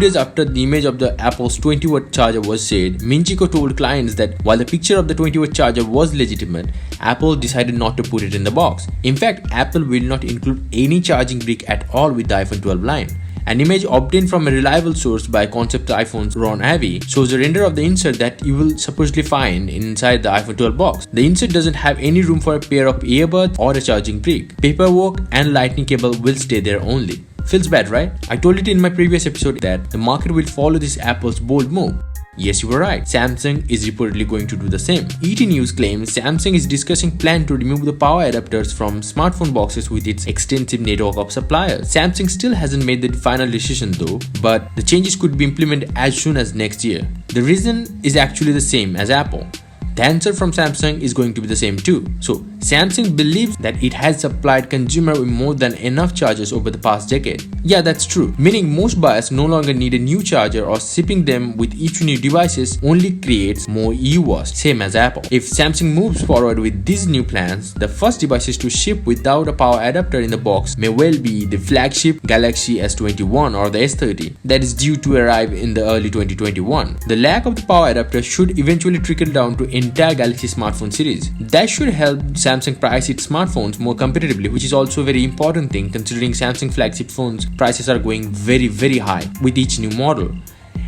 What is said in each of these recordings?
days after the image of the Apple's 20-watt charger was shared, Minchiko told clients that while the picture of the 20-watt charger was legitimate, Apple decided not to put it in the box. In fact, Apple will not include any charging brick at all with the iPhone 12 line. An image obtained from a reliable source by Concept iPhone's Ron Avi shows a render of the insert that you will supposedly find inside the iPhone 12 box. The insert doesn't have any room for a pair of earbuds or a charging brick. Paperwork and lightning cable will stay there only. Feels bad, right? I told it in my previous episode that the market will follow this Apple's bold move. Yes, you were right. Samsung is reportedly going to do the same. ET News claims Samsung is discussing plan to remove the power adapters from smartphone boxes with its extensive network of suppliers. Samsung still hasn't made the final decision though, but the changes could be implemented as soon as next year. The reason is actually the same as Apple. The answer from Samsung is going to be the same too. So Samsung believes that it has supplied consumer with more than enough chargers over the past decade. Yeah, that's true. Meaning most buyers no longer need a new charger, or shipping them with each new devices only creates more e-waste, same as Apple. If Samsung moves forward with these new plans, the first devices to ship without a power adapter in the box may well be the flagship Galaxy S21 or the S30 that is due to arrive in the early 2021. The lack of the power adapter should eventually trickle down to entire Galaxy smartphone series. That should help Samsung price its smartphones more competitively, which is also a very important thing considering Samsung flagship phones prices are going very high with each new model.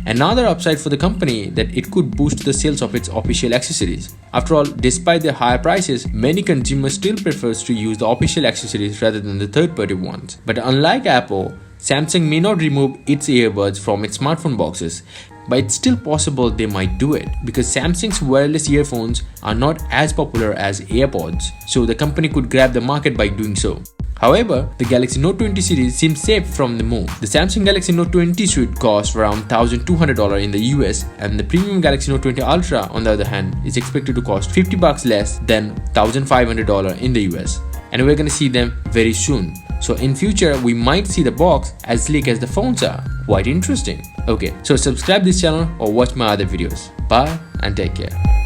Another upside for the company that it could boost the sales of its official accessories. After all, despite their higher prices, many consumers still prefers to use the official accessories rather than the third-party ones. But unlike Apple, Samsung may not remove its earbuds from its smartphone boxes, but it's still possible they might do it because Samsung's wireless earphones are not as popular as AirPods, so the company could grab the market by doing so. However, the Galaxy Note 20 series seems safe from the move. The Samsung Galaxy Note 20 should cost around $1,200 in the US, and the premium Galaxy Note 20 Ultra, on the other hand, is expected to cost $50 less than $1,500 in the US. And we're gonna see them very soon. So in future, we might see the box as sleek as the phones are. Quite interesting. Okay, so subscribe this channel or watch my other videos. Bye and take care.